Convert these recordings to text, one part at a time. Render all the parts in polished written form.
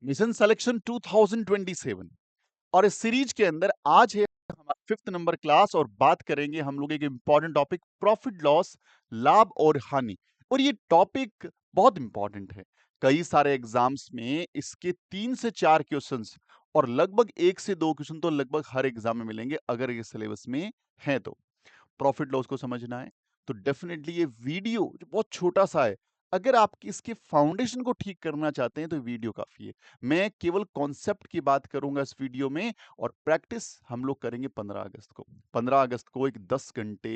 Mission selection 2027 और इस series के अंदर आज है हमारा 5th नंबर क्लास और बात करेंगे हम लोग एक इंपॉर्टेंट टॉपिक प्रॉफिट लॉस, लाभ और हानि। और ये टॉपिक बहुत इंपॉर्टेंट है। कई सारे एग्जाम्स में इसके 3 से 4 क्वेश्चंस और लगभग 1 से 2 क्वेश्चन तो लगभग हर एग्जाम में मिलेंगे अगर ये सिलेबस में है तो। प्रॉफिट लॉस को समझना है तो डेफिनेटली ये वीडियो जो बहुत छोटा सा है, अगर आप इसके फाउंडेशन को ठीक करना चाहते हैं तो वीडियो काफी है। मैं केवल कॉन्सेप्ट की बात करूंगा इस वीडियो में और प्रैक्टिस हम लोग करेंगे 15 अगस्त को। 15 अगस्त को एक 10 घंटे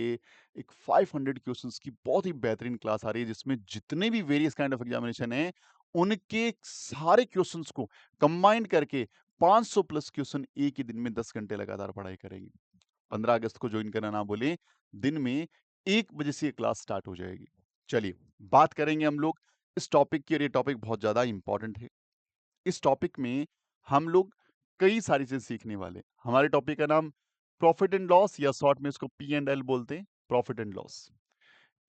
एक 500 क्वेश्चंस की बहुत ही बेहतरीन क्लास आ रही है जिसमें जितने भी वेरियस काइंड ऑफ एग्जामिनेशन है उनके सारे क्वेश्चंस को कंबाइन करके 500 प्लस क्वेश्चन एक ही दिन में 10 घंटे लगातार पढ़ाई करेंगे। 15 अगस्त को ज्वाइन करना ना भूलें। दिन में 1 बजे से ये क्लास स्टार्ट हो जाएगी। चलिए, बात करेंगे हम लोग इस टॉपिक की और ये टॉपिक बहुत ज़्यादा इंपॉर्टेंट है। इस टॉपिक में हम लोग कई सारी चीज़ सीखने वाले हैं। हमारे टॉपिक का नाम प्रॉफिट एंड लॉस या शॉर्ट में इसको पी एंड एल बोलते हैं, प्रॉफिट एंड लॉस।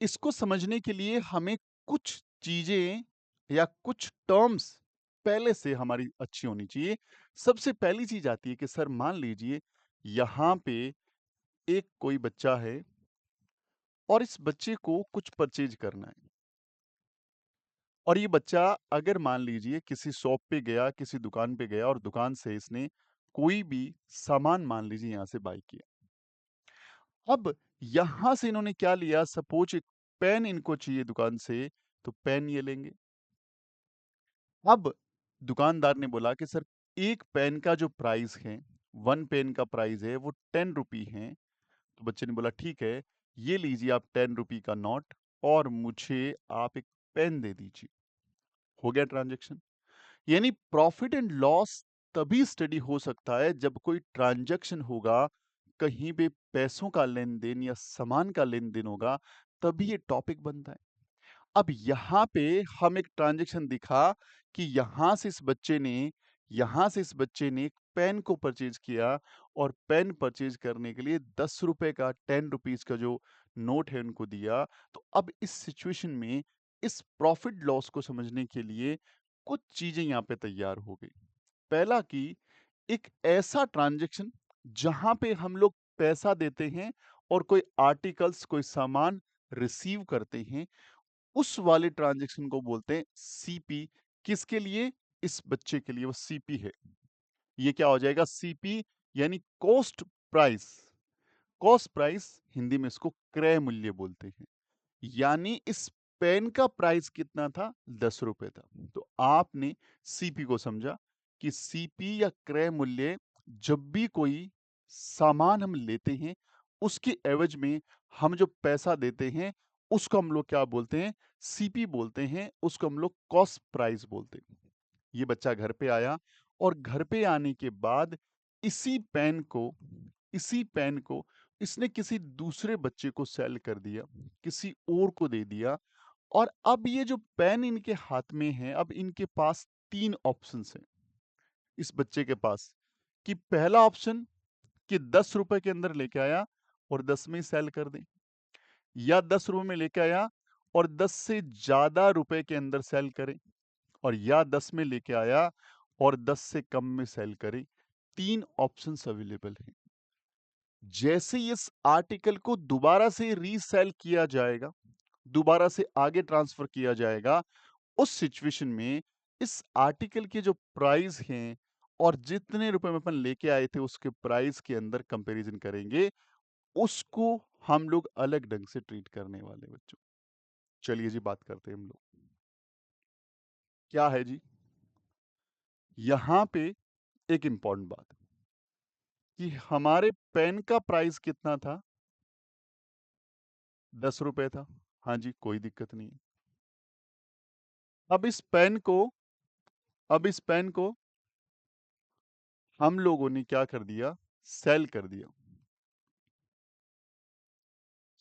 इसको समझने के लिए हमें कुछ चीज़ें या कुछ टर्म्स पहले से हमारी अच्छी होनी चाहिए। सबसे पहली चीज़ आती है कि सर मान लीजिए यहाँ पे एक कोई बच्चा है और इस बच्चे को कुछ परचेज करना है और ये बच्चा अगर मान लीजिए किसी शॉप पे गया, किसी दुकान पे गया और दुकान से इसने कोई भी सामान मान लीजिए यहाँ से बाय किया। अब यहाँ से इन्होंने क्या लिया, सपोज एक पेन इनको चाहिए दुकान से, तो पेन ये लेंगे। अब दुकानदार ने बोला कि सर एक पेन का जो प्राइस है, 1 पेन का प्राइस है वो 10 रुपी है। तो बच्चे ने बोला ठीक है, ये लीजिए आप 10 रुपी का नोट और मुझे आप एक पेन दे दीजिए। हो गया ट्रांजैक्शन। यानी प्रॉफिट एंड लॉस तभी स्टडी हो सकता है जब कोई ट्रांजैक्शन होगा, कहीं पे पैसों का लेन-देन या सामान का लेन-देन होगा, तभी ये टॉपिक बनता है। अब यहाँ पे हम एक ट्रांजैक्शन दिखा कि यहाँ से इस बच्चे ने एक पेन को परचेज किया और पेन परचेज करने के लिए 10 रुपए का 10 रुपीज का जो नोट है उनको दिया। तो अब इस सिचुएशन में इस प्रॉफिट लॉस को समझने के लिए कुछ चीजें यहाँ पे तैयार हो गई। पहला कि एक ऐसा ट्रांजैक्शन जहां पे हम लोग पैसा देते हैं और कोई आर्टिकल्स कोई सामान रिसीव करते हैं, उस वाले ट्रांजैक्शन को बोलते हैं सीपी। किसके लिए? इस बच्चे के लिए वो सीपी है। ये क्या हो जाएगा? सीपी यानी cost price. Cost price Hindi में इसको क्रय मूल्य बोलते हैं। यानी इस पेन का प्राइस कितना था? 10 रुपए था। तो आपने सीपी को समझा कि सीपी या क्रय मूल्य, जब भी कोई सामान हम लेते हैं उसके एवज में हम जो पैसा देते हैं उसको हम लोग क्या बोलते हैं? सीपी बोलते हैं। उसको हम लोग कॉस्ट प्राइस बोलते हैं। ये बच्चा घर पे आया और घर पे आने के बाद इसी पेन को इसी पेन को इसने किसी दूसरे बच्चे को सेल कर दिया, किसी और को दे दिया। और अब ये जो पेन इनके हाथ में है, अब इनके पास 3 ऑप्शंस हैं इस बच्चे के पास। कि पहला ऑप्शन कि 10 रुपए के अंदर लेके आया और 10 में ही सेल कर दे, या 10 रुपए में लेके आया और 10 से ज्यादा रुपए के अंदर सेल करे, और या 10 में लेके आया और 10 से कम में सेल करे। 3 ऑप्शंस अवेलेबल हैं। जैसे ही इस आर्टिकल को दोबारा से रीसेल किया जाएगा, दोबारा से आगे ट्रांसफर किया जाएगा, उस सिचुएशन में इस आर्टिकल के जो प्राइस हैं और जितने रुपए में अपन लेके आए थे उसके प्राइस के अंदर कंपैरिजन करेंगे, उसको हम लोग अलग ढंग से ट्रीट करने वाले बच्चों। चलिए जी, बात करते हैं हम लोग। क्या है जी, यहाँ पे एक इंपॉर्टेंट बात कि हमारे पेन का प्राइस कितना था? 10 रुपए था। हाँ जी, कोई दिक्कत नहीं है। अब इस पेन को अब इस पेन को हम लोगों ने क्या कर दिया? सेल कर दिया।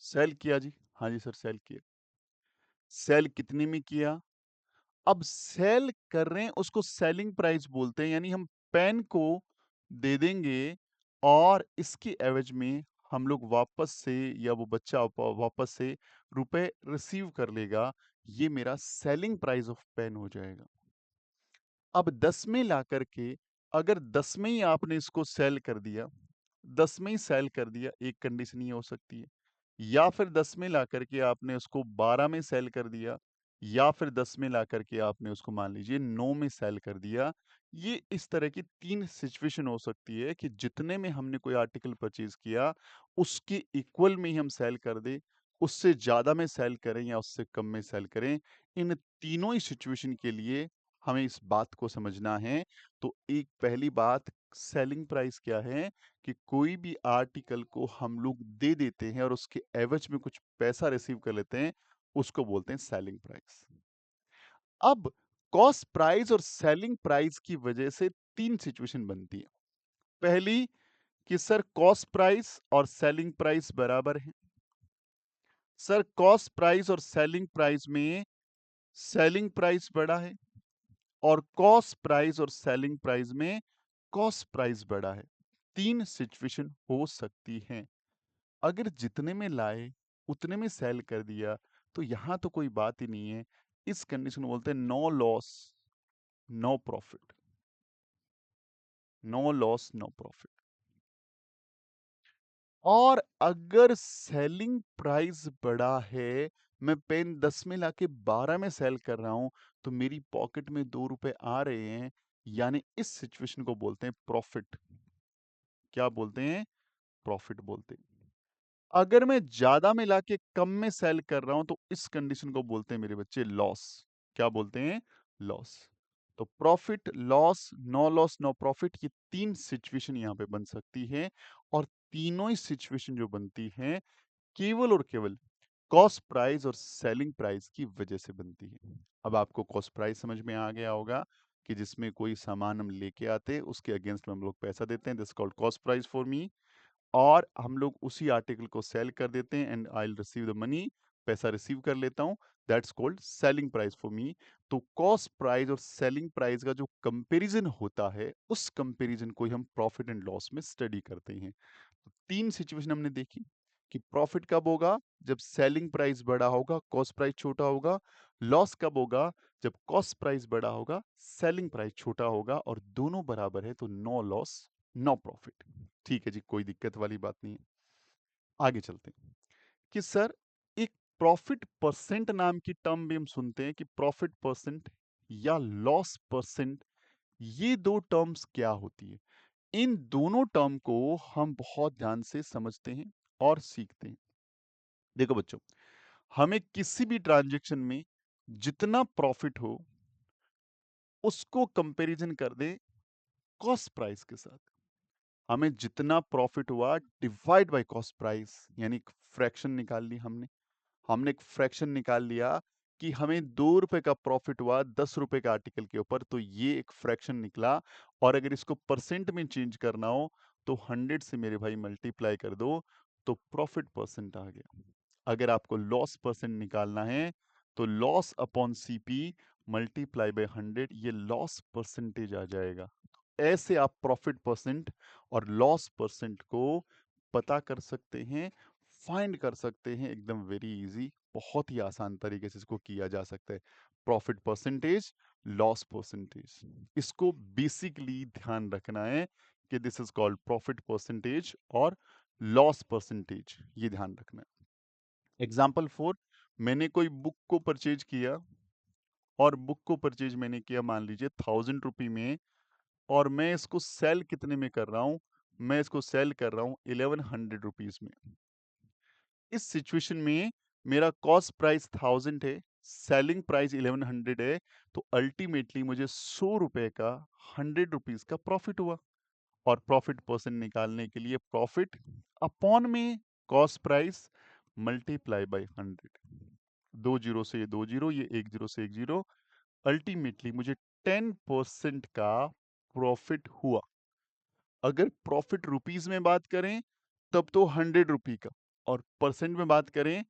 सेल किया जी। हाँ जी सर, सेल किया। सेल कितने में किया? अब सेल कर रहे हैं उसको सेलिंग प्राइस बोलते हैं। यानी हम पेन को दे देंगे और इसके एवज में हम लोग वापस से, या वो बच्चा वापस से रुपए रिसीव कर लेगा। ये मेरा सेलिंग प्राइस ऑफ पेन हो जाएगा। अब 10 में ला करके अगर 10 में ही आपने इसको सेल कर दिया, 10 में ही सेल कर दिया, एक कंडीशन ये हो सकती है। या फिर 10 में ला करके आपने उसको 12 में सेल कर दिया, या फिर 10 में ला करके आपने उसको मान लीजिए 9 में सेल कर दिया। ये इस तरह की 3 सिचुएशन हो सकती है कि जितने में हमने कोई आर्टिकल परचेज़ किया, उसके इक्वल में ही हम सेल कर दें, उससे ज़्यादा में सेल करें या उससे कम में सेल करें। इन तीनों ही सिचुएशन के लिए हमें इस बात को समझना है। तो एक पहली बात, सेलिंग प्राइस क्या है कि कोई भी आर्टिकल को हम लोग दे देते हैं और उसके एवज में कुछ पैसा रिसीव कर लेते हैं, उसको बोलते हैं सेलिंग प्राइस। अब कॉस्ट प्राइस और सेलिंग प्राइस की वजह से 3 सिचुएशन बनती है। पहली कि सर कॉस्ट प्राइस और सेलिंग प्राइस बराबर हैं। सर कॉस्ट प्राइस और सेलिंग प्राइस में सेलिंग प्राइस बड़ा है और कॉस्ट प्राइस और सेलिंग प्राइस में कॉस्ट प्राइस बड़ा है। 3 सिचुएशन हो सकती हैं। अगर जितने में लाए, उतने में सेल कर दिया, तो यहाँ तो कोई बात ही नहीं है। इस कंडीशन को बोलते हैं no loss, no profit. No loss, no profit. और अगर सेलिंग प्राइस बड़ा है, मैं पेन 10 में लाके 12 में सेल कर रहा हूं, तो मेरी पॉकेट में 2 रुपए आ रहे हैं, यानी इस सिचुएशन को बोलते हैं प्रॉफिट। क्या बोलते हैं? प्रॉफिट बोलते हैं। अगर मैं ज्यादा में लाके कम में सेल कर रहा हूं, तो इस कंडीशन को बोलते हैं मेरे बच्चे लॉस। क्या बोलते हैं? लॉस। तो profit, loss, no loss, no profit, ये 3 सिचुएशन यहां पे बन सकती है। और तीनों ही सिचुएशन जो बनती हैं, केवल और केवल कॉस्ट प्राइस और सेलिंग प्राइस की वजह से बनती है। अब आपको कॉस्ट प्राइस समझ में आ गया होगा कि जिसमें कोई सामान हम लेके आते, उसके अगेंस्ट में हम लोग पैसा देते हैं, this called cost price for me. और हम लोग उसी आर्टिकल को सेल कर देते हैं and I will receive the money, पैसा रिसीव कर लेता हूं, that's called selling price for me. तो कॉस्ट प्राइस और सेलिंग प्राइस का जो कंपैरिजन होता है, उस कंपैरिजन को ही हम प्रॉफिट एंड लॉस में स्टडी करते हैं। तो 3 सिचुएशन हमने देखी कि प्रॉफिट कब होगा, जब सेलिंग प्राइस बड़ा होगा, कॉस्ट प्राइस छोटा होगा। लॉस कब होगा, जब कॉस्ट प्राइस बड़ा होगा, सेलिंग प्राइस छोटा होगा। और दोनों बराबर है, तो नो लॉस, नो प्रॉफिट। ठीक है जी, कोई दिक्कत वाली बात नहीं है। आगे चलते हैं कि सर एक प्रॉफिट परसेंट नाम की टर्म भी हम सुनते हैं कि प्रॉफिट परसेंट या लॉस परसेंट, ये दो टर्म्स क्या होती है? इन दोनों टर्म को हम बहुत ध्यान से समझते हैं और सीखते हैं। देखो बच्चों, हमें किसी भी ट्रांजैक्शन में जितना प्रॉफिट हो, उसको कंपैरिजन कर दे कॉस्ट प्राइस के साथ। हमें जितना प्रॉफिट हुआ डिवाइड बाय कॉस्ट प्राइस, यानी एक फ्रैक्शन निकाल ली हमने। हमने एक फ्रैक्शन निकाल लिया कि हमें 2 रुपए का प्रॉफिट हुआ 10 रुपए का आर्टिकल के ऊपर, तो ये एक फ्रैक्शन निकला। और अगर इसको परसेंट में चेंज करना हो, तो 100 से मेरे भाई मल्टीप्लाई कर दो, तो प्रॉफिट परसेंट आ गया। अगर आपको लॉस परसेंट निकालना है, तो loss upon CP multiply by 100, ये लॉस परसेंटेज आ जाएगा। ऐसे आप प्रॉफिट परसेंट और लॉस परसेंट को पता कर सकते हैं, फाइंड कर सकते हैं, एकदम वेरी इजी, बहुत ही आसान तरीके से इसको किया जा सकता है। प्रॉफिट परसेंटेज, लॉस परसेंटेज, इसको बेसिकली ध्यान रखना है कि this is called profit percentage और लॉस परसेंटेज, ये ध्यान रखना है। एग्जाम्पल 4, मैंने कोई बुक को परचेज किया और बुक को परचेज मैंने किया मान लीजिए 1000 रुपये में, और मैं इसको सेल कितने में कर रहा हूँ? मैं इसको सेल कर रहा हूँ 1100 रुपीज में। इस सिचुएशन में मेरा कॉस्ट प्राइस 1000 है, सेलिंग प्राइस 1100 है, तो अल्टीमेटली मुझे 100 रुपए का 100 रुपीज का प्रॉफिट हुआ। और प्रॉफिट परसेंट निकालने के लिए प्रॉफिट अपॉन में cost price multiply by 100। 2 zero से ये 2 जीरो, ये 1 जीरो से 1 जीरो, अल्टीमेटली मुझे 10% का प्रॉफिट हुआ। अगर प्रॉफिट रुपीज में बात करें, तब तो 100 रुपये का, और परसेंट में बात करें,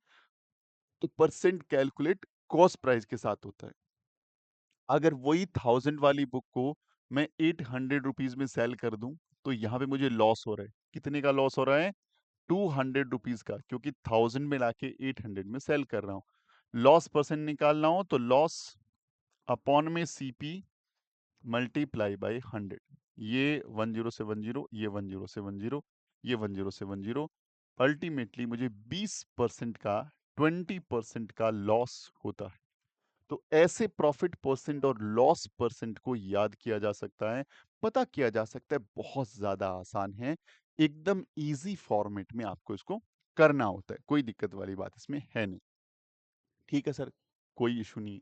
तो परसेंट कैलकुलेट कॉस्ट प्राइस के साथ होता है। अगर वही 1000 वाली बुक को मैं 800 रुपीज में सेल कर दूं, तो यहाँ पे मुझे लॉस हो रहा है। कितने का लॉस हो रहा है? 200 रुपीज का, क्योंकि 1000 में लाके 800 में सेल कर रहा हूँ। लॉस परसेंट निकालना हो तो लॉस अपॉन में सीपी मल्टीप्लाई बाय 100। ये 10 से 10, ये 10 से 10, ये 10 से 10। अल्टीमेटली मुझे 20% का 20% का लॉस होता है। तो ऐसे प्रॉफिट परसेंट और लॉस परसेंट को याद किया जा सकता है, पता किया जा सकता है, बहुत ज्यादा आसान है। एकदम इजी फॉर्मेट में आपको इसको करना होता है, कोई दिक्कत वाली बात इसमें है नहीं। ठीक है सर, कोई इशू नहीं है।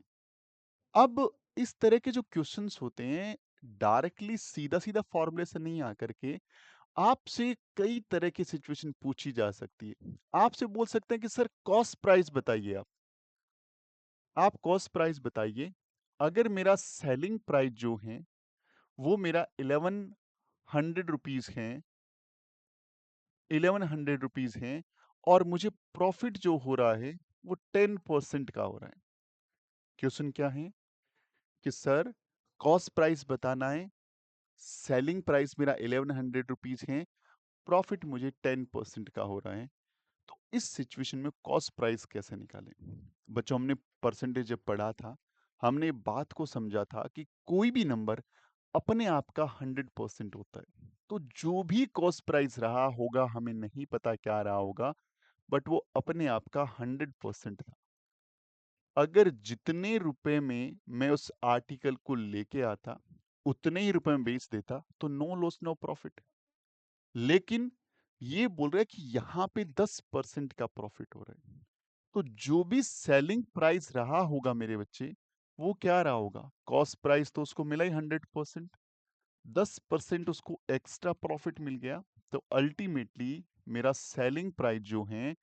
अब इस तरह के जो क्वेश्चंस होते हैं, डायरेक्टली सीधा सीधा फॉर्मूले से नहीं आकर के आपसे कई तरह की सिचुएशन पूछी जा सकती है। आपसे बोल सकते हैं कि सर कॉस्ट प्राइस बताइए। आप कॉस्ट प्राइस बताइए। अगर मेरा सेलिंग प्राइस जो है वो मेरा 1100 रुपीज है, 1100 रुपीज है, और मुझे प्रॉफिट जो हो रहा है वो 10% का हो रहा है। क्वेश्चन क्या है कि सर कॉस्ट प्राइस बताना है, सेलिंग प्राइस मेरा 1100 रुपीज है, प्रॉफिट मुझे 10% का हो रहा है। तो इस सिचुएशन में कॉस्ट प्राइस कैसे निकालें? बच्चों, हमने परसेंटेज जब पढ़ा था, हमने बात को समझा था कि कोई भी नंबर अपने आप का 100% होता है। तो जो भी कॉस्ट प्राइस रहा होगा, हमें नहीं पता क्या रहा होगा, बट वो अपने आप का 100% था। अगर जितने रुपए में मैं उस आर्टिकल को लेके आता उतने ही रुपए में बेच देता तो नो लॉस नो प्रॉफिट। लेकिन ये बोल रहा है कि यहाँ पे 10% का प्रॉफिट हो रहा है। तो जो भी सेलिंग प्राइस रहा होगा मेरे बच्चे, वो क्या रहा होगा? कॉस्ट प्राइस तो उसको मिला ही 100%, 10% उसको एक्स्ट्रा प्रॉफिट मिल गया। तो अल्टीमेटली मेरा सेलिंग प्राइस जो है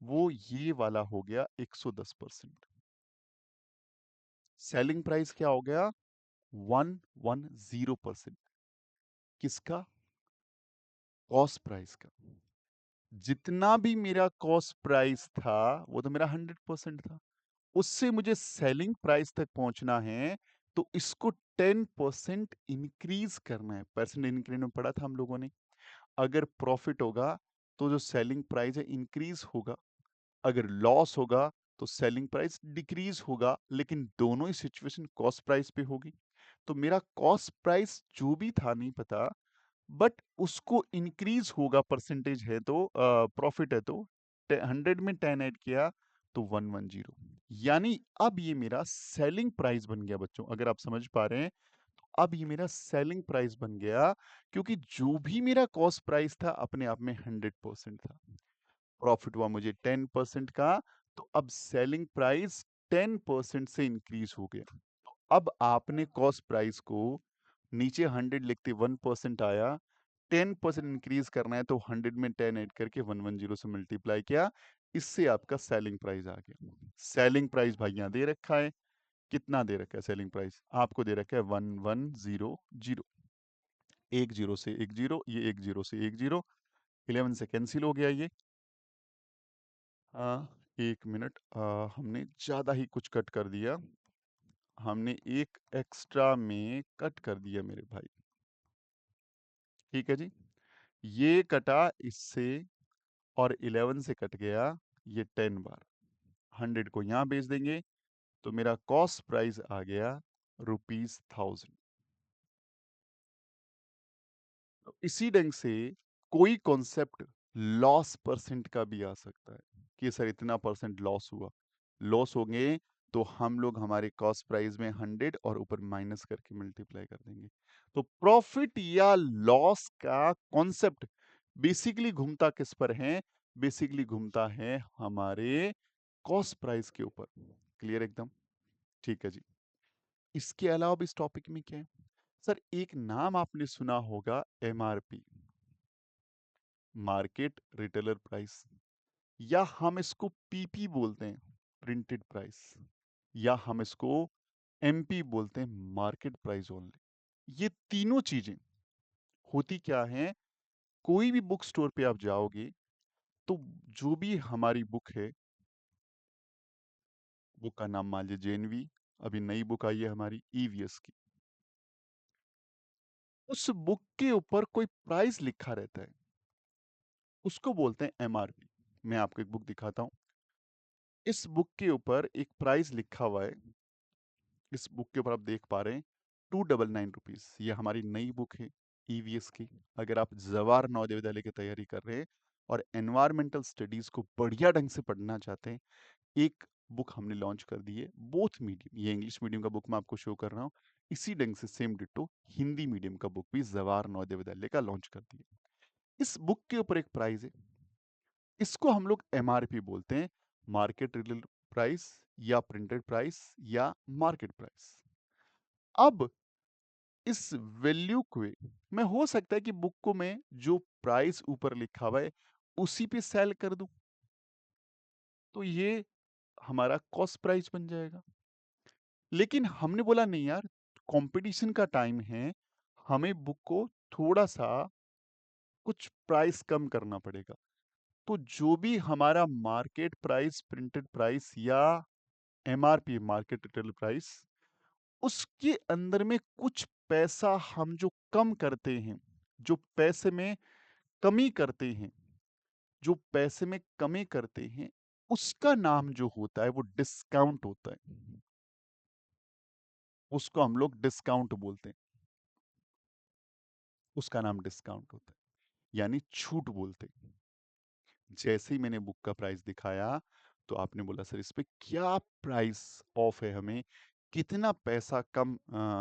वो ये वाला हो गया 110%। सेलिंग प्राइस क्या हो गया? 110%। किसका? कॉस्ट प्राइस का। जितना भी मेरा कॉस्ट प्राइस था वो तो मेरा 100% था। उससे मुझे सेलिंग प्राइस तक पहुंचना है, तो इसको 10% इंक्रीज करना है। परसेंट इंक्रीमेंट में पढ़ा था हम लोगों ने। अगर प्रॉफिट होगा तो जो सेलिंग प्राइस है इंक्रीज होगा, अगर लॉस होगा तो सेलिंग प्राइस डिक्रीज होगा, लेकिन दोनों ही सिचुएशन कॉस्ट प्राइस पे होगी। तो मेरा कॉस्ट प्राइस जो भी था नहीं पता, बट उसको इंक्रीज होगा, परसेंटेज है तो प्रॉफिट है तो 100 में 10 ऐड किया तो 110। यानी अब ये मेरा सेलिंग प्राइस बन गया बच्चों, अगर आप समझ पा रहे हैं। तो अब ये मेरा सेलिंग प्राइस बन गया, क्योंकि जो भी मेरा कॉस्ट प्राइस था अपने आप में 100% था। प्रॉफिट हुआ मुझे 10% का, तो अब सेलिंग प्राइस 10% से इंक्रीज हो गया। तो अब आपने कॉस्ट प्राइस को नीचे 100 लिखते 1% आया, 10% इंक्रीज करना है तो 100 में 10 ऐड करके 110 से मल्टीप्लाई किया, इससे आपका सेलिंग प्राइस आ गया। सेलिंग प्राइस भाई यहाँ दे रखा है, कितना दे रखा है सेलिंग प्राइस? आपको दे रखा है 1100। एक जीरो से एक जीरो, ये एक जीरो से एक जीरो, 11 से कैंसिल हो गया ये। एक मिनट, हमने ज्यादा ही कुछ कट कर दिया, हमने एक एक्स्ट्रा में कट कर दिया मेरे भाई। ठीक है जी, ये कटा इससे, और 11 से कट गया ये 10 बार। 100 को यहां बेच देंगे तो मेरा कॉस्ट प्राइस आ गया ₹1000। तो इसी ढंग से कोई कॉन्सेप्ट लॉस परसेंट का भी आ सकता है कि सर इतना परसेंट लॉस हुआ। लॉस होंगे तो हम लोग हमारे कॉस्ट प्राइस में 100 और ऊपर माइनस करके मल्टीप्लाई कर देंगे। तो प्रॉफिट या लॉस का कॉन्सेप्ट बेसिकली घूमता किस पर है? बेसिकली घूमता है हमारे कॉस्ट प्राइस के ऊपर। क्लियर एकदम? ठीक है जी। इसके अलावा भी इस टॉपिक में क्या है? सर एक नाम आपने सुना होगा, एमआरपी, मार्केट रिटेलर प्राइस, या हम इसको पीपी बोलते हैं, प्रिंटेड प्राइस, या हम इसको एमपी बोलते हैं, मार्केट प्राइस ओनली। ये तीनों चीजें होती क्या हैं? कोई भी बुक स्टोर पे आप जाओगे तो जो भी हमारी बुक है, बुक का नाम मान लीजिए जेएनवी, अभी नई बुक आई है हमारी ईवीएस की, उस बुक के ऊपर कोई प्राइस लिखा रहता है, उसको बोलते हैं एमआरपी। मैं आपको एक बुक दिखाता हूं, इस बुक के ऊपर एक प्राइस लिखा हुआ है, इस बुक के ऊपर आप देख पा रहे हैं ₹299 ये हमारी नई बुक है ईवीएस की। अगर आप जवाहर नवोदय विद्यालय की तैयारी कर रहे हैं और एनवायरमेंटल स्टडीज को बढ़िया ढंग से पढ़ना चाहते हैं, एक बुक हमने लॉन्च कर दी है बोथ मीडियम। ये इंग्लिश मीडियम का बुक मैं आपको शो कर रहा हूँ, इसी ढंग से सेम डिट्टो हिंदी मीडियम का बुक भी जवाहर नवोदय विद्यालय का लॉन्च कर दिया। इस बुक के ऊपर एक प्राइस है, इसको हम लोग एमआरपी बोलते हैं, मार्केट रिटेल प्राइस या प्रिंटेड प्राइस या मार्केट प्राइस। अब इस वैल्यू को मैं हो सकता है कि बुक को मैं जो प्राइस ऊपर लिखा हुआ है उसी पे सेल कर दूं, तो ये हमारा कॉस्ट प्राइस बन जाएगा। लेकिन हमने बोला नहीं यार, कंपटीशन का टाइम है, हमें बुक को थोड़ा सा कुछ प्राइस कम करना पड़ेगा। तो जो भी हमारा मार्केट प्राइस, प्रिंटेड प्राइस या एमआरपी मार्केट रिटेल प्राइस, उसके अंदर में कुछ पैसा हम जो कम करते हैं, जो पैसे में कमी करते हैं, जो पैसे में कमी करते हैं, उसका नाम जो होता है वो डिस्काउंट होता है। उसको हम लोग डिस्काउंट बोलते हैं, उसका नाम डिस्काउंट होता है, यानी छूट बोलते हैं। जैसे ही मैंने बुक का प्राइस दिखाया तो आपने बोला सर इस पे क्या प्राइस ऑफ है, हमें कितना पैसा कम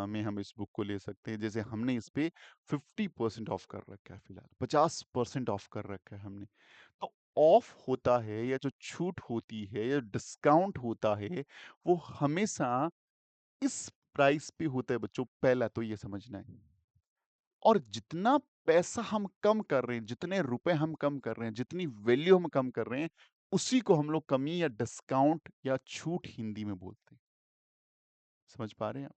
में हम इस बुक को ले सकते हैं। जैसे हमने इस पे 50% ऑफ कर रखा है, फिलहाल 50% ऑफ कर रखा है हमने। तो ऑफ होता है या जो छूट होती है या डिस्काउंट होता है, वो हमेशा इस प्राइस पे होता है बच्चों, पहला तो ये समझना है। और जितना पैसा हम कम कर रहे हैं, जितने रुपए हम कम कर रहे हैं, जितनी वैल्यू हम कम कर रहे हैं, उसी को हम लोग कमी या डिस्काउंट या छूट हिंदी में बोलते हैं। समझ पा रहे हैं आप?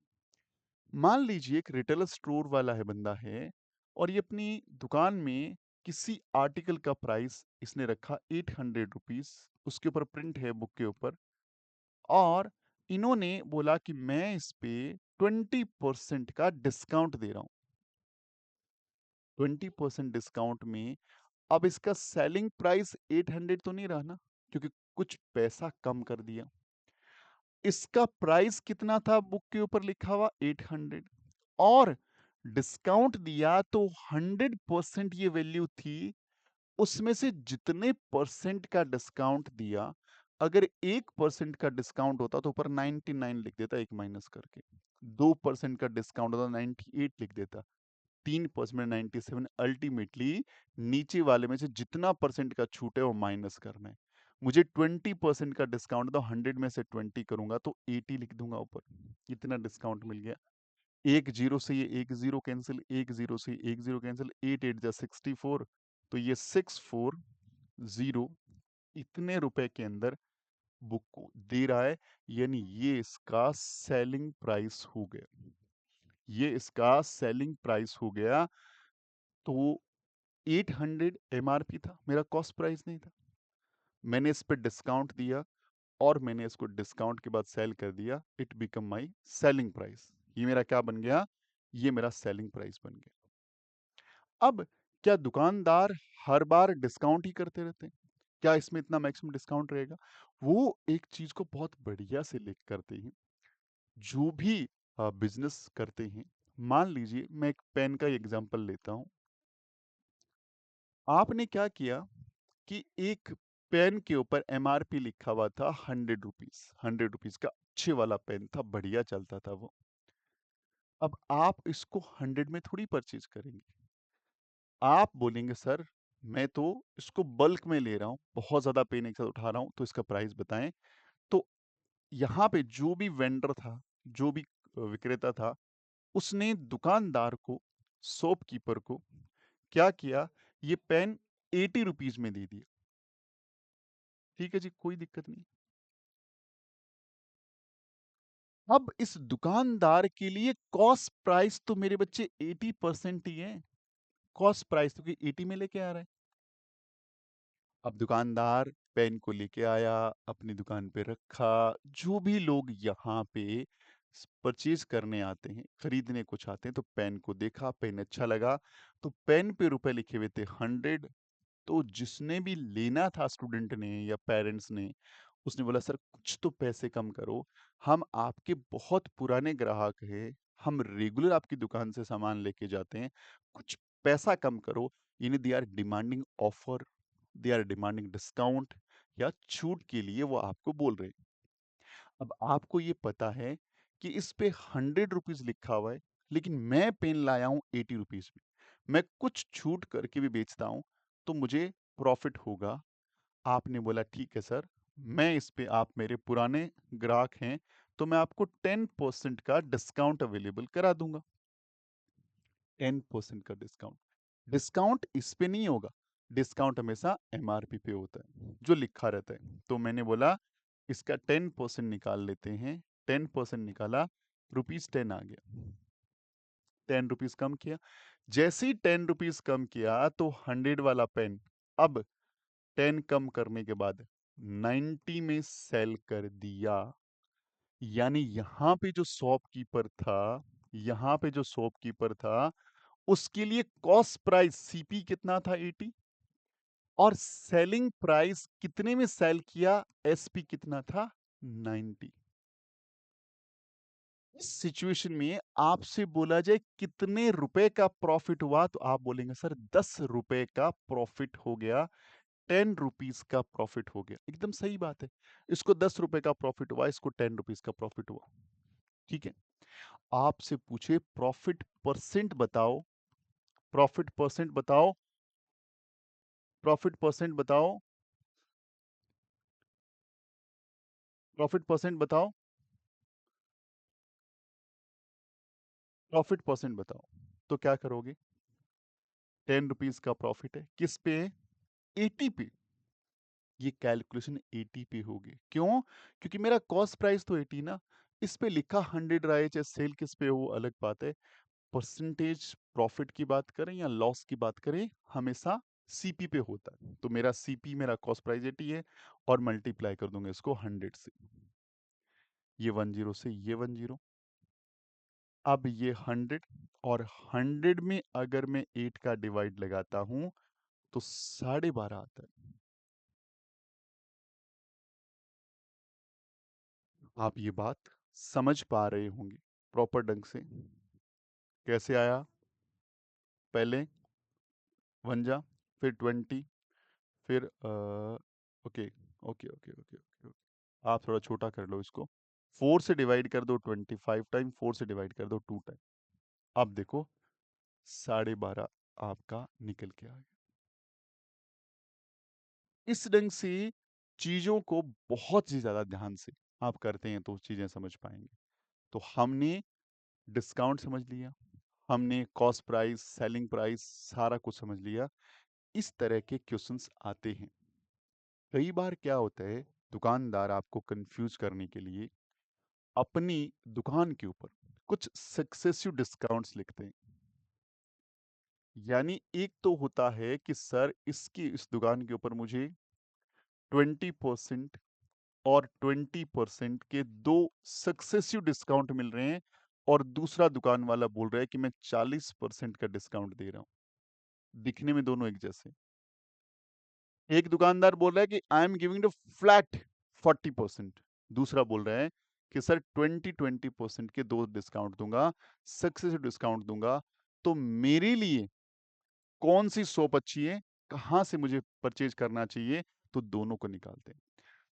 मान लीजिए एक रिटेलर स्टोर वाला है, बंदा है, और ये अपनी दुकान में किसी आर्टिकल का प्राइस इसने रखा 800 रुपीज, उसके ऊपर प्रिंट है बुक के ऊपर, और इन्होंने बोला कि मैं इस पे 20% का डिस्काउंट दे रहा हूं। 20% डिस्काउंट में अब इसका सेलिंग प्राइस 800 तो नहीं रहा ना, क्योंकि कुछ पैसा कम कर दिया। इसका प्राइस कितना था बुक के ऊपर लिखा हुआ 800, और डिस्काउंट दिया तो 100% ये वैल्यू थी। उसमें से जितने परसेंट का डिस्काउंट दिया, अगर 1% का डिस्काउंट होता तो ऊपर 99 लिख देता, एक माइनस करके। 2% का डिस्काउंट होता 98 लिख देता, 3% में 97। अल्टीमेटली नीचे वाले में से जितना परसेंट का छूट है वो माइनस करना है। मुझे 20% का डिस्काउंट, तो 100 में से 20 करूंगा तो 80 लिख दूंगा ऊपर। इतना डिस्काउंट मिल गया। एक जीरो से ये एक जीरो कैंसिल, एक जीरो से एक जीरो कैंसिल, 8 8 जा 64, तो ये 640 इतने रुपए के अंदर बुक को दे रहा है। यानी ये इसका सेलिंग प्राइस हो गया, ये इसका सेलिंग प्राइस हो गया। तो 800 एमआरपी था, मेरा कॉस्ट प्राइस नहीं था। मैंने इस पे डिस्काउंट दिया और मैंने इसको डिस्काउंट के बाद सेल कर दिया, it become my selling price. ये मेरा क्या बन गया? ये मेरा सेलिंग प्राइस बन गया। अब क्या दुकानदार हर बार डिस्काउंट ही करते रहते हैं? क्या इसमें इतना मैक्सिमम डिस्काउंट रहेगा? वो एक चीज को बहुत बढ़िया से लिख करते हैं, जो भी बिजनेस करते हैं। मान लीजिए मैं एक पेन का एग्जांपल लेता हूं। आपने क्या किया कि एक पेन के ऊपर एमआरपी लिखा हुआ था 100 रुपीज, 100 रुपीज का अच्छे वाला पेन था, बढ़िया चलता था वो। अब आप इसको 100 में थोड़ी परचेज करेंगे। आप बोलेंगे सर मैं तो इसको बल्क में ले रहा हूँ, बहुत ज्यादा पेन एक साथ उठा रहा हूँ, तो इसका प्राइस बताएं। तो यहाँ पे जो भी वेंडर था, जो भी विक्रेता था, उसने दुकानदार को, शॉपकीपर को क्या किया, ये पेन 80 रुपीज में दे दिया। ठीक है जी, कोई दिक्कत नहीं। अब इस दुकानदार के लिए कॉस्ट प्राइस तो मेरे बच्चे 80% ही है। कॉस्ट प्राइस तो 80 में लेके आ रहा है। अब दुकानदार पेन को लेके आया, अपनी दुकान पे रखा। जो भी लोग यहाँ पे परचेज करने आते हैं, खरीदने कुछ आते हैं, तो पेन को देखा, पेन अच्छा लगा, तो पेन पे रुपए लिखे हुए थे 100। तो जिसने भी लेना था, स्टूडेंट ने या पेरेंट्स ने, उसने बोला सर कुछ तो पैसे कम करो, हम आपके बहुत पुराने ग्राहक हैं, हम रेगुलर आपकी दुकान से सामान लेके जाते हैं, कुछ पैसा कम करो, यानी they are demanding offer, they are demanding discount या छूट के लिए वो आपको बोल रहे हैं। अब आपको ये पता है कि इस पे 100 रुपीज लिखा हुआ है, लेकिन मैं पेन लाया हूं 80 रुपीज में, मैं कुछ छूट करके भी बेचता हूं तो मुझे प्रॉफिट होगा। आपने बोला ठीक है सर, मैं इस पे, आप मेरे पुराने ग्राहक हैं तो मैं आपको 10% का डिस्काउंट अवेलेबल करा दूंगा। 10% का डिस्काउंट, डिस्काउंट इस पे नहीं होगा, डिस्काउंट हमेशा एमआरपी पे होता है जो लिखा रहता है। तो मैंने बोला इसका 10% निकाल लेते हैं, 10% निकाला, ₹10 आ गया, 10 रुपीज कम किया। जैसे ही 10 रुपीज कम किया तो 100 वाला पेन अब 10 कम करने के बाद 90 में सेल कर दिया। यानी यहां पे जो शॉपकीपर था, यहां पे जो शॉपकीपर था, उसके लिए कॉस्ट प्राइस सीपी कितना था 80, और सेलिंग प्राइस कितने में सेल किया, एसपी कितना था 90। इस सिचुएशन में आपसे बोला जाए कितने रुपए का प्रॉफिट हुआ तो आप बोलेंगे सर 10 रुपए का प्रॉफिट हो गया, 10 रुपीज का प्रॉफिट हो गया। एकदम सही बात है, इसको 10 रुपए का प्रॉफिट हुआ, इसको 10 रुपीज का प्रॉफिट हुआ। ठीक है, आपसे पूछे प्रॉफिट परसेंट बताओ, प्रॉफिट परसेंट बताओ, प्रॉफिट परसेंट बताओ, प्रॉफिट परसेंट बताओ, प्रॉफिट परसेंट बताओ। तो क्या करोगे, 10 रुपीज का प्रॉफिट है, किस पे है, 80 पे। ये कैलकुलेशन 80 पे होगी, क्यों, क्योंकि मेरा कॉस्ट प्राइस तो 80 ना, इस पे लिखा 100 रहा है, चाहे सेल किस पे हो वो अलग बात है। परसेंटेज प्रॉफिट की बात करें या लॉस की बात करें, हमेशा सीपी पे होता है। तो मेरा सीपी, मेरा कॉस्ट प्राइस 80 है, और मल्टीप्लाई कर दूंगा इसको 100 से, ये 10 से ये 10, अब ये 100, और 100 में अगर मैं 8 का डिवाइड लगाता हूं तो 12.5 आता है। आप ये बात समझ पा रहे होंगे प्रॉपर ढंग से, कैसे आया, पहले 1 फिर 20, फिर okay okay okay okay okay, आप थोड़ा छोटा कर लो इसको, 4 से डिवाइड कर दो 25 टाइम, 4 से डिवाइड कर दो 2 टाइम। अब देखो 12.5 आपका निकल के आ गया। इस ढंग से चीजों को बहुत ही ज्यादा ध्यान से आप करते हैं तो चीजें समझ पाएंगे। तो हमने डिस्काउंट समझ लिया, हमने कॉस्ट प्राइस, सेलिंग प्राइस, सारा कुछ समझ लिया। इस तरह के क्वेश्चंस आते हैं। कई बार क्या होता है, दुकानदार आपको कंफ्यूज करने के लिए अपनी दुकान के ऊपर कुछ सक्सेसिव डिस्काउंट्स लिखते हैं। यानी एक तो होता है कि सर इसकी, इस दुकान के ऊपर मुझे 20% और 20% के दो सक्सेसिव डिस्काउंट मिल रहे हैं, और दूसरा दुकान वाला बोल रहा है कि मैं 40% का डिस्काउंट दे रहा हूं। दिखने में दोनों एक जैसे, एक दुकानदार बोल रहा है कि आई एम गिविंग फ्लैट 40%, दूसरा बोल रहा है कि सर 20% के दो डिस्काउंट दूंगा, सक्सेसिव डिस्काउंट दूंगा। तो मेरे लिए कौन सी शॉप अच्छी है, कहां से मुझे परचेज करना चाहिए, तो दोनों को निकालते हैं।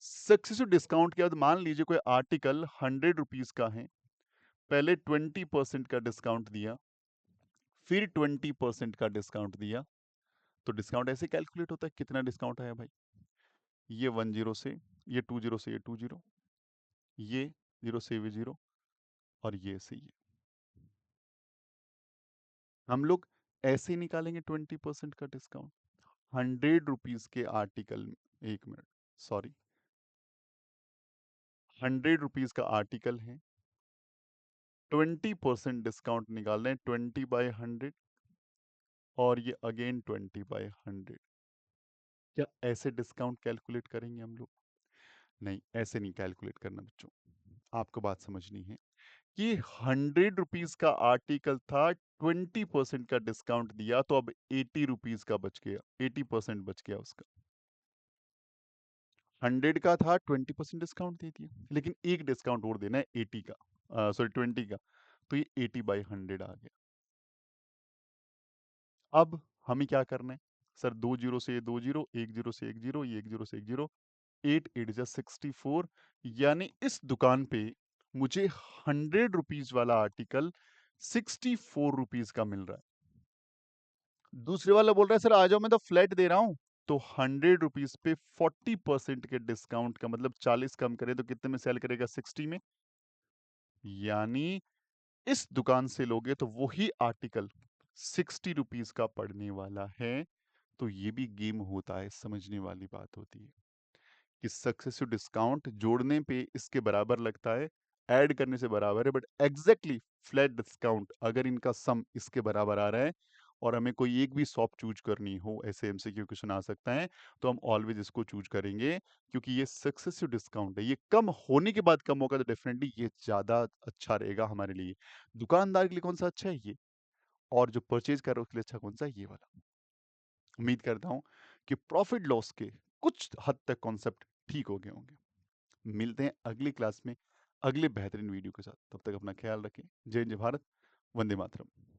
सक्सेसिव डिस्काउंट के बाद मान लीजिए कोई आर्टिकल 100 रुपीज का है, पहले 20% का डिस्काउंट दिया, फिर 20% का डिस्काउंट दिया, तो डिस्काउंट ऐसे कैलकुलेट होता है, कितना डिस्काउंट आया भाई, ये 10 से, ये 20 से, ये 20, ये 0 से ये 0, और ये से ये। हम लोग ऐसे ही निकालेंगे 20% का डिस्काउंट। 100 रुपीज के आर्टिकल में, एक मिनट, सॉरी, 100 रुपीज का आर्टिकल है, 20% डिस्काउंट निकाल रहे हैं, 20/100, और ये अगेन 20/100। क्या ऐसे डिस्काउंट कैलकुलेट करेंगे हम लोग, नहीं ऐसे नहीं कैलकुलेट करना बच्चों। आपको बात समझनी है कि 100 रुपीज का आर्टिकल था, 20% का डिस्काउंट दिया, तो अब 80 रुपीज का बच गया, 80% बच गया उसका। 100 का था, 20% डिस्काउंट दे दिया, लेकिन एक डिस्काउंट और देना है 80 का, सॉरी 20 का, तो ये 80/100 आ गया। अब हमें क्या करना है? सर 2 जीरो से ये 2 जीरो, 1 जीरो से 1 जीरो, ये 1 जीरो से 1 जीरो, 8 8 जा 64, यानी इस दुकान पे मुझे 100 रुपीज वाला आर्टिकल 64 रुपीज का मिल रहा है। दूसरे वाला बोल रहा है सर आ जाओ मैं तो फ्लैट दे रहा हूं, तो 100 रुपीज पे 40% के डिस्काउंट का मतलब 40 कम करें तो कितने में सेल करेगा? 60 में। यानी इस दुकान से लोगे तो वही आर्टिकल 60 रुपीज का पड़ने वाला है। तो ये भी गेम होता है, समझने वाली बात होती है कि सक्सेसिव डिस्काउंट जोड़ने पे इसके बराबर लगता है, ऐड करने से बराबर है, बट एग्जैक्टली फ्लैट डिस्काउंट अगर इनका सम इसके बराबर आ रहा है और हमें कोई एक भी शॉप चूज करनी हो, ऐसे एमसीक्यू क्वेश्चन आ सकता है, तो हम ऑलवेज इसको चूज करेंगे क्योंकि ये सक्सेसिव डिस्काउंट है। ये कम होने के बाद कम होगा तो डेफिनेटली ये ज्यादा अच्छा रहेगा हमारे लिए। दुकानदार के लिए कौन सा अच्छा है? ये। और जो परचेज कर रहा है उसके लिए अच्छा कौन सा है? ये वाला। उम्मीद करता हूँ कि प्रॉफिट लॉस के कुछ हद तक कॉन्सेप्ट ठीक हो गए होंगे। मिलते हैं अगली क्लास में अगले बेहतरीन वीडियो के साथ। तब तक अपना ख्याल रखें। जय जय भारत, वंदे मातरम।